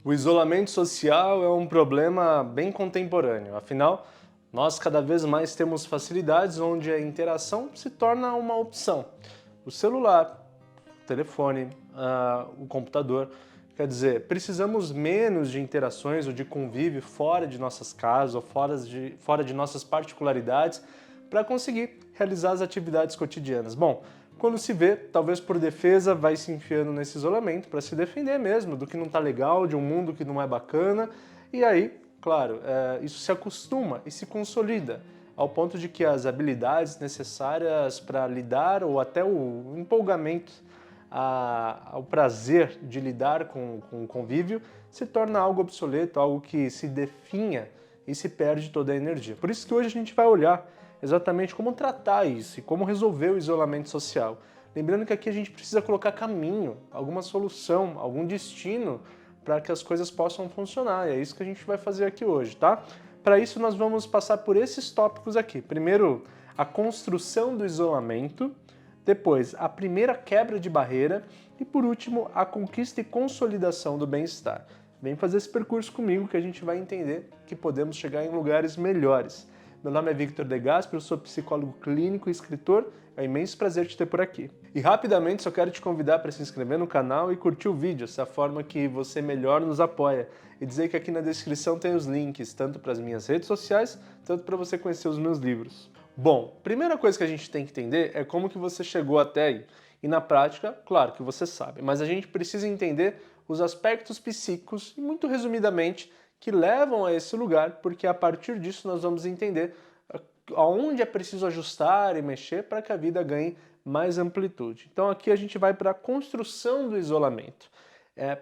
O isolamento social é um problema bem contemporâneo, afinal, nós cada vez mais temos facilidades onde a interação se torna uma opção. O celular, o telefone, o computador. Quer dizer, precisamos menos de interações ou de convívio fora de nossas casas ou fora de nossas particularidades para conseguir realizar as atividades cotidianas. Bom, quando se vê, talvez por defesa, vai se enfiando nesse isolamento para se defender mesmo do que não está legal, de um mundo que não é bacana, e aí, claro, isso se acostuma e se consolida, ao ponto de que as habilidades necessárias para lidar, ou até o empolgamento, ao prazer de lidar com o convívio, se torna algo obsoleto, algo que se definha e se perde toda a energia. Por isso que hoje a gente vai olhar exatamente como tratar isso e como resolver o isolamento social. Lembrando que aqui a gente precisa colocar caminho, alguma solução, algum destino para que as coisas possam funcionar. E é isso que a gente vai fazer aqui hoje, tá? Para isso nós vamos passar por esses tópicos aqui. Primeiro, a construção do isolamento, depois a primeira quebra de barreira e por último, a conquista e consolidação do bem-estar. Vem fazer esse percurso comigo que a gente vai entender que podemos chegar em lugares melhores. Meu nome é Victor De Gasperi, eu sou psicólogo clínico e escritor. É um imenso prazer te ter por aqui. E rapidamente só quero te convidar para se inscrever no canal e curtir o vídeo, essa forma que você melhor nos apoia. E dizer que aqui na descrição tem os links, tanto para as minhas redes sociais, tanto para você conhecer os meus livros. Bom, primeira coisa que a gente tem que entender é como que você chegou até aí. E na prática, claro que você sabe, mas a gente precisa entender os aspectos psíquicos e, muito resumidamente, que levam a esse lugar, porque a partir disso nós vamos entender aonde é preciso ajustar e mexer para que a vida ganhe mais amplitude. Então aqui a gente vai para a construção do isolamento,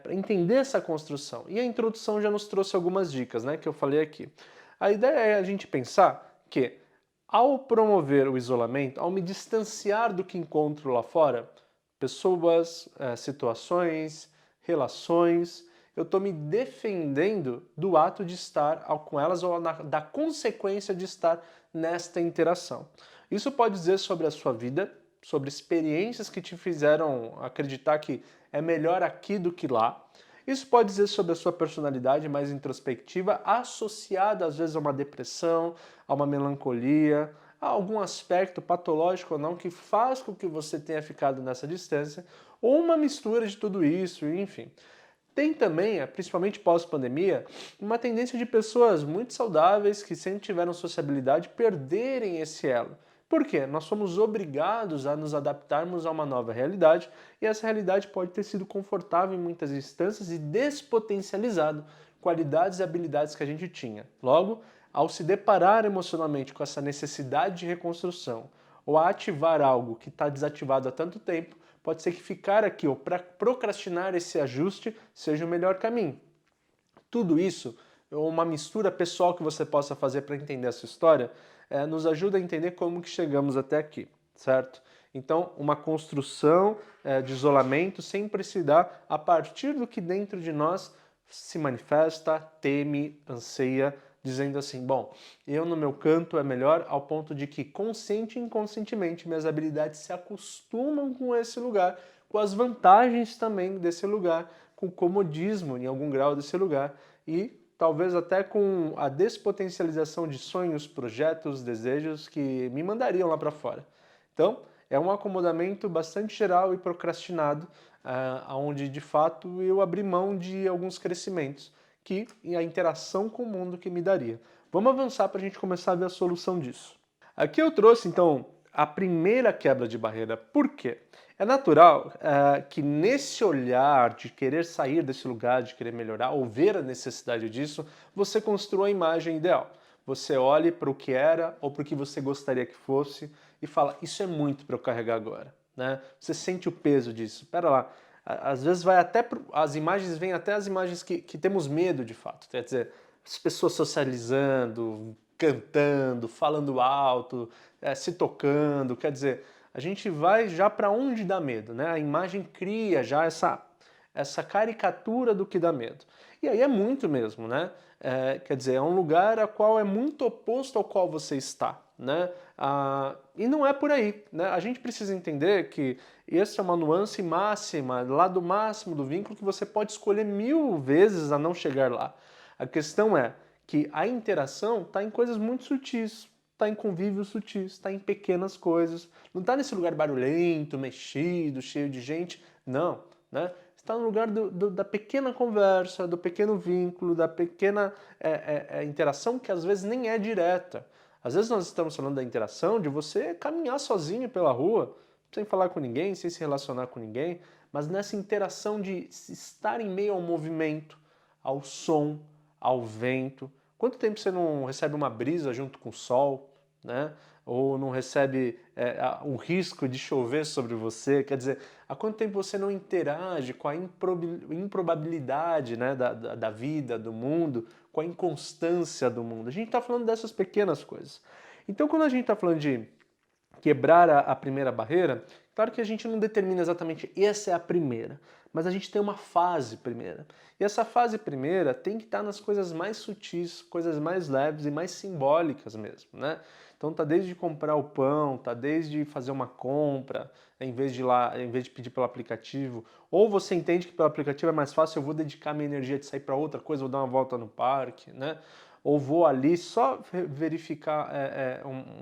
para entender essa construção. E a introdução já nos trouxe algumas dicas, né, que eu falei aqui. A ideia é a gente pensar que ao promover o isolamento, ao me distanciar do que encontro lá fora, pessoas, situações, relações, eu estou me defendendo do ato de estar com elas ou da consequência de estar nesta interação. Isso pode dizer sobre a sua vida, sobre experiências que te fizeram acreditar que é melhor aqui do que lá. Isso pode dizer sobre a sua personalidade mais introspectiva, associada às vezes a uma depressão, a uma melancolia, a algum aspecto patológico ou não que faz com que você tenha ficado nessa distância, ou uma mistura de tudo isso, enfim. Tem também, principalmente pós-pandemia, uma tendência de pessoas muito saudáveis que sempre tiveram sociabilidade perderem esse elo. Por quê? Nós somos obrigados a nos adaptarmos a uma nova realidade e essa realidade pode ter sido confortável em muitas instâncias e despotencializado qualidades e habilidades que a gente tinha. Logo, ao se deparar emocionalmente com essa necessidade de reconstrução ou a ativar algo que está desativado há tanto tempo, pode ser que ficar aqui ou para procrastinar esse ajuste seja o melhor caminho. Tudo isso, uma mistura pessoal que você possa fazer para entender essa história, nos ajuda a entender como que chegamos até aqui, certo? Então, uma construção de isolamento sempre se dá a partir do que dentro de nós se manifesta, teme, anseia, dizendo assim, bom, eu no meu canto é melhor, ao ponto de que consciente e inconscientemente minhas habilidades se acostumam com esse lugar, com as vantagens também desse lugar, com o comodismo em algum grau desse lugar e talvez até com a despotencialização de sonhos, projetos, desejos que me mandariam lá para fora. Então, é um acomodamento bastante geral e procrastinado, onde de fato eu abri mão de alguns crescimentos e a interação com o mundo que me daria. Vamos avançar para a gente começar a ver a solução disso. Aqui eu trouxe, então, a primeira quebra de barreira. Por quê? É natural que nesse olhar de querer sair desse lugar, de querer melhorar, ou ver a necessidade disso, você construa a imagem ideal. Você olhe para o que era ou para o que você gostaria que fosse e fala, isso é muito para eu carregar agora. Né? Você sente o peso disso. Espera lá, às vezes vai até as imagens vêm até as imagens que temos medo de fato, quer dizer, as pessoas socializando, cantando, falando alto, se tocando, quer dizer, a gente vai já para onde dá medo, né? A imagem cria já essa caricatura do que dá medo. E aí é muito mesmo, né? Quer dizer, é um lugar a qual é muito oposto ao qual você está, né? E não é por aí, né? A gente precisa entender que essa é uma nuance máxima, lado máximo do vínculo, que você pode escolher 1000 vezes a não chegar lá. A questão é que a interação está em coisas muito sutis, está em convívios sutis, está em pequenas coisas, não está nesse lugar barulhento, mexido, cheio de gente, não, né? Está no lugar da pequena conversa, do pequeno vínculo, da pequena interação que às vezes nem é direta. Às vezes nós estamos falando da interação de você caminhar sozinho pela rua, sem falar com ninguém, sem se relacionar com ninguém, mas nessa interação de estar em meio ao movimento, ao som, ao vento. Quanto tempo você não recebe uma brisa junto com o sol, né? Ou não recebe o risco de chover sobre você? Quer dizer, há quanto tempo você não interage com a improbabilidade, né, da vida, do mundo, com a inconstância do mundo? A gente está falando dessas pequenas coisas. Então, quando a gente está falando de quebrar a primeira barreira, claro que a gente não determina exatamente essa é a primeira, mas a gente tem uma fase primeira. E essa fase primeira tem que estar nas coisas mais sutis, coisas mais leves e mais simbólicas mesmo, né? Então tá desde comprar o pão, tá desde fazer uma compra, em vez de pedir pelo aplicativo, ou você entende que pelo aplicativo é mais fácil, eu vou dedicar minha energia de sair para outra coisa, vou dar uma volta no parque, né? Ou vou ali só verificar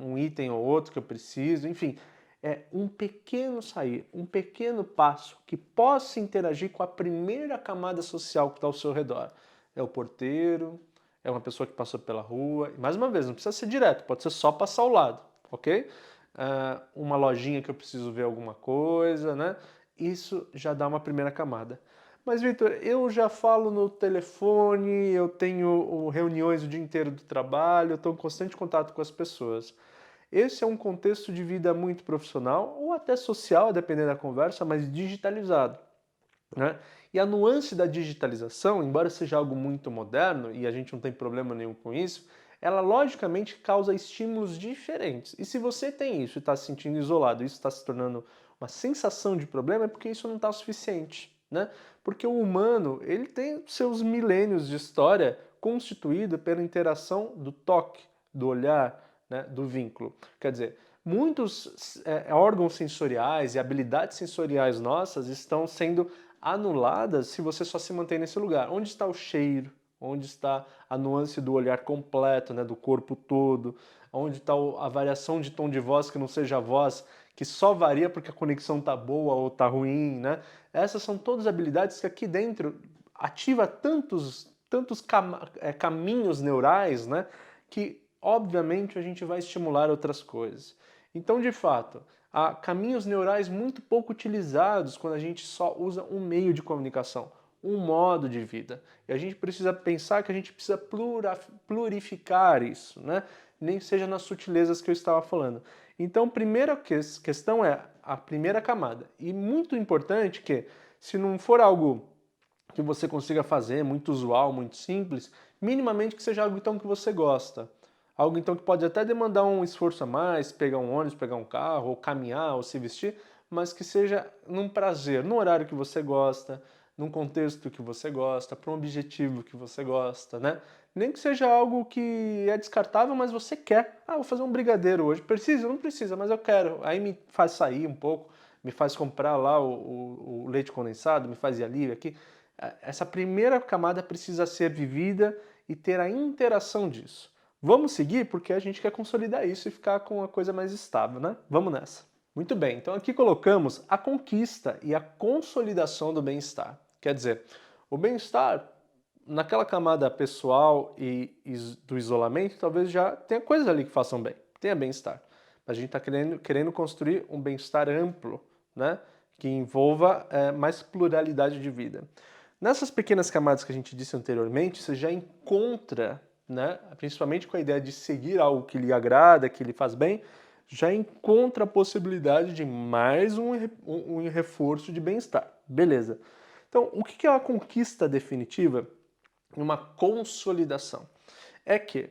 um item ou outro que eu preciso, enfim, é um pequeno sair, um pequeno passo que possa interagir com a primeira camada social que está ao seu redor. É o porteiro, é uma pessoa que passou pela rua, e mais uma vez, não precisa ser direto, pode ser só passar ao lado, ok? Uma lojinha que eu preciso ver alguma coisa, né? Isso já dá uma primeira camada. Mas, Victor, eu já falo no telefone, eu tenho reuniões o dia inteiro do trabalho, eu estou em constante contato com as pessoas. Esse é um contexto de vida muito profissional, ou até social, dependendo da conversa, mas digitalizado, né? E a nuance da digitalização, embora seja algo muito moderno, e a gente não tem problema nenhum com isso, ela logicamente causa estímulos diferentes. E se você tem isso e está se sentindo isolado, isso está se tornando uma sensação de problema, é porque isso não está suficiente, né? Porque o humano, ele tem seus milênios de história constituído pela interação do toque, do olhar, né, do vínculo. Quer dizer, muitos órgãos sensoriais e habilidades sensoriais nossas estão sendo anuladas se você só se mantém nesse lugar. Onde está o cheiro? Onde está a nuance do olhar completo, né, do corpo todo? Onde está a variação de tom de voz que não seja a voz que só varia porque a conexão tá boa ou tá ruim, né? Essas são todas habilidades que aqui dentro ativa tantos caminhos neurais, né, que obviamente a gente vai estimular outras coisas. Então, de fato, há caminhos neurais muito pouco utilizados quando a gente só usa um meio de comunicação, um modo de vida. E a gente precisa pensar que a gente precisa plurificar isso, né? Nem seja nas sutilezas que eu estava falando. Então, primeira questão é a primeira camada. E muito importante que, se não for algo que você consiga fazer, muito usual, muito simples, minimamente que seja algo então que você gosta. Algo então que pode até demandar um esforço a mais, pegar um ônibus, pegar um carro, ou caminhar, ou se vestir, mas que seja num prazer, no horário que você gosta, num contexto que você gosta, para um objetivo que você gosta, né? Nem que seja algo que é descartável, mas você quer. Ah, vou fazer um brigadeiro hoje. Precisa? Não precisa, mas eu quero. Aí me faz sair um pouco, me faz comprar lá o leite condensado, me faz ir ali, aqui. Essa primeira camada precisa ser vivida e ter a interação disso. Vamos seguir porque a gente quer consolidar isso e ficar com uma coisa mais estável, né? Vamos nessa. Muito bem, então aqui colocamos a conquista e a consolidação do bem-estar. Quer dizer, o bem-estar, naquela camada pessoal e do isolamento, talvez já tenha coisas ali que façam bem, tenha bem-estar. Mas a gente está querendo construir um bem-estar amplo, né? Que envolva mais pluralidade de vida. Nessas pequenas camadas que a gente disse anteriormente, você já encontra, né, principalmente com a ideia de seguir algo que lhe agrada, que lhe faz bem, já encontra a possibilidade de mais um reforço de bem-estar. Beleza. Então, o que é uma conquista definitiva? Uma consolidação. É que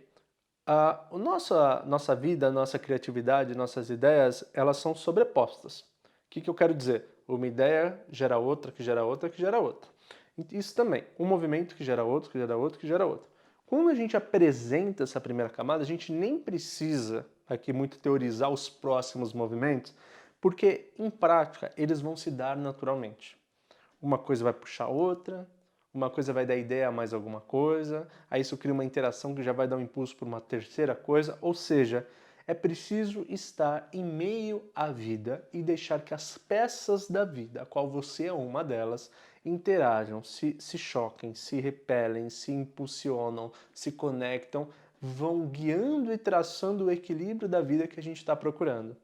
a nossa vida, a nossa criatividade, nossas ideias, elas são sobrepostas. O que eu quero dizer? Uma ideia gera outra, que gera outra, que gera outra. Isso também. Um movimento que gera outro, que gera outro, que gera outro. Quando a gente apresenta essa primeira camada, a gente nem precisa aqui muito teorizar os próximos movimentos, porque em prática eles vão se dar naturalmente. Uma coisa vai puxar a outra, uma coisa vai dar ideia a mais alguma coisa, aí isso cria uma interação que já vai dar um impulso para uma terceira coisa, ou seja, é preciso estar em meio à vida e deixar que as peças da vida, a qual você é uma delas, interajam, se choquem, se repelem, se impulsionam, se conectam, vão guiando e traçando o equilíbrio da vida que a gente está procurando.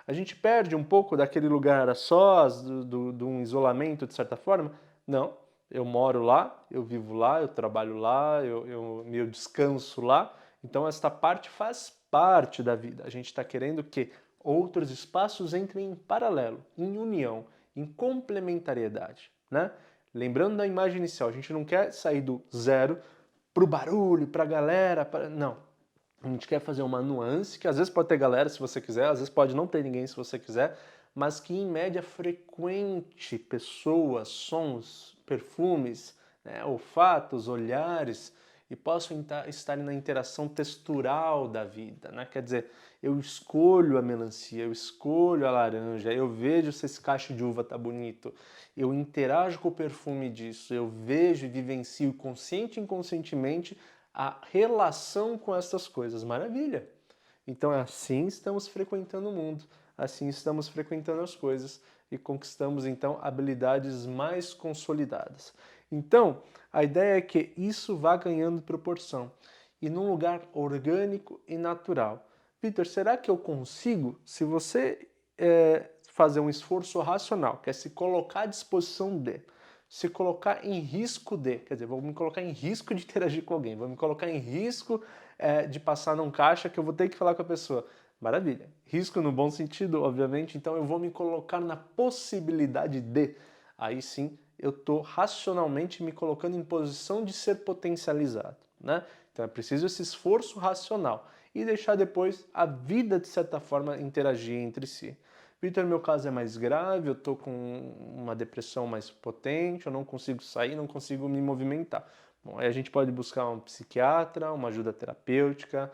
A gente perde um pouco daquele lugar a sós, de um isolamento de certa forma? Não. Eu moro lá, eu vivo lá, eu trabalho lá, eu descanso lá. Então esta parte faz parte da vida. A gente está querendo que outros espaços entrem em paralelo, em união, em complementariedade, né? Lembrando da imagem inicial, a gente não quer sair do zero para o barulho, para a galera, não. A gente quer fazer uma nuance, que às vezes pode ter galera se você quiser, às vezes pode não ter ninguém se você quiser, mas que em média frequente pessoas, sons, perfumes, né, olfatos, olhares, e possam estar na interação textural da vida, né? Quer dizer, eu escolho a melancia, eu escolho a laranja, eu vejo se esse cacho de uva tá bonito, eu interajo com o perfume disso, eu vejo e vivencio consciente e inconscientemente a relação com essas coisas. Maravilha! Então assim estamos frequentando o mundo, assim estamos frequentando as coisas e conquistamos então habilidades mais consolidadas. Então, a ideia é que isso vá ganhando proporção e num lugar orgânico e natural. Vitor, será que eu consigo? Se você fazer um esforço racional, que é se colocar à disposição de, se colocar em risco de, quer dizer, vou me colocar em risco de interagir com alguém, vou me colocar em risco de passar num caixa que eu vou ter que falar com a pessoa. Maravilha. Risco no bom sentido, obviamente, então eu vou me colocar na possibilidade de. Aí sim, eu estou racionalmente me colocando em posição de ser potencializado, né? Então é preciso esse esforço racional e deixar depois a vida, de certa forma, interagir entre si. Vitor, meu caso é mais grave, eu estou com uma depressão mais potente, eu não consigo sair, não consigo me movimentar. Bom, aí a gente pode buscar um psiquiatra, uma ajuda terapêutica,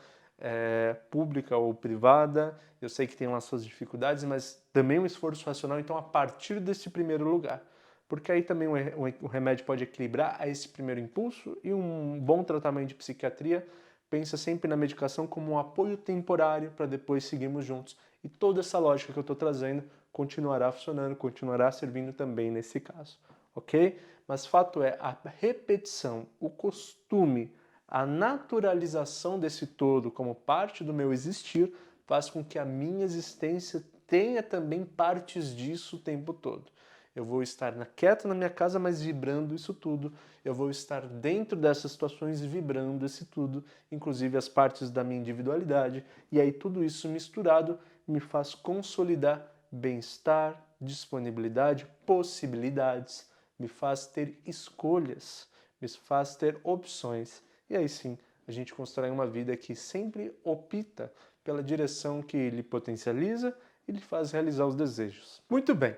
pública ou privada. Eu sei que tem lá suas dificuldades, mas também um esforço racional, então, a partir desse primeiro lugar. Porque aí também o remédio pode equilibrar a esse primeiro impulso e um bom tratamento de psiquiatria pensa sempre na medicação como um apoio temporário para depois seguirmos juntos. E toda essa lógica que eu estou trazendo continuará funcionando, continuará servindo também nesse caso, ok? Mas fato é, a repetição, o costume, a naturalização desse todo como parte do meu existir faz com que a minha existência tenha também partes disso o tempo todo. Eu vou estar quieto na minha casa, mas vibrando isso tudo. Eu vou estar dentro dessas situações vibrando esse tudo, inclusive as partes da minha individualidade. E aí tudo isso misturado me faz consolidar bem-estar, disponibilidade, possibilidades, me faz ter escolhas, me faz ter opções. E aí sim, a gente constrói uma vida que sempre opta pela direção que lhe potencializa e lhe faz realizar os desejos. Muito bem,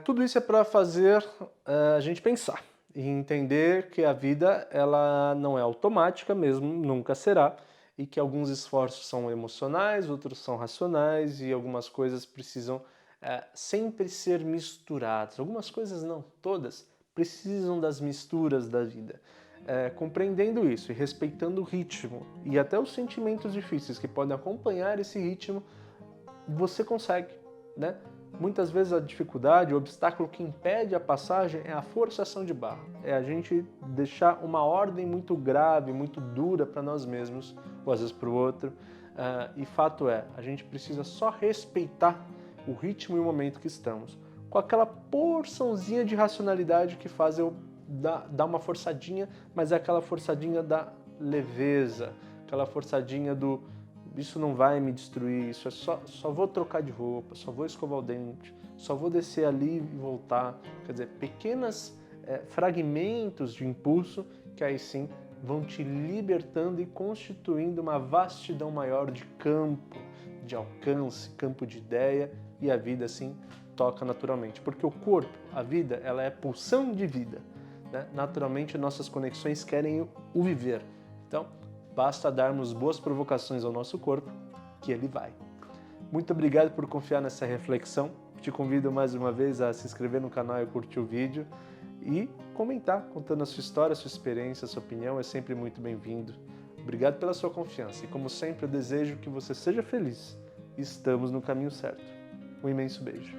tudo isso é para fazer a gente pensar e entender que a vida ela não é automática mesmo, nunca será, e que alguns esforços são emocionais, outros são racionais e algumas coisas precisam sempre ser misturadas. Algumas coisas não, todas precisam das misturas da vida. Compreendendo isso e respeitando o ritmo e até os sentimentos difíceis que podem acompanhar esse ritmo, você consegue, né? Muitas vezes a dificuldade, o obstáculo que impede a passagem é a forçação de barra. É a gente deixar uma ordem muito grave, muito dura para nós mesmos, ou às vezes para o outro. E fato é, a gente precisa só respeitar o ritmo e o momento que estamos, com aquela porçãozinha de racionalidade que faz eu dar uma forçadinha, mas é aquela forçadinha da leveza, aquela forçadinha do isso não vai me destruir, isso é só vou trocar de roupa, só vou escovar o dente, só vou descer ali e voltar. Quer dizer, pequenos fragmentos de impulso que aí sim vão te libertando e constituindo uma vastidão maior de campo, de alcance, campo de ideia, e a vida assim toca naturalmente. Porque o corpo, a vida, ela é pulsão de vida, né? Naturalmente nossas conexões querem o viver. Então, basta darmos boas provocações ao nosso corpo, que ele vai. Muito obrigado por confiar nessa reflexão. Te convido mais uma vez a se inscrever no canal e curtir o vídeo e comentar, contando a sua história, a sua experiência, a sua opinião, é sempre muito bem-vindo. Obrigado pela sua confiança e, como sempre, eu desejo que você seja feliz. Estamos no caminho certo. Um imenso beijo.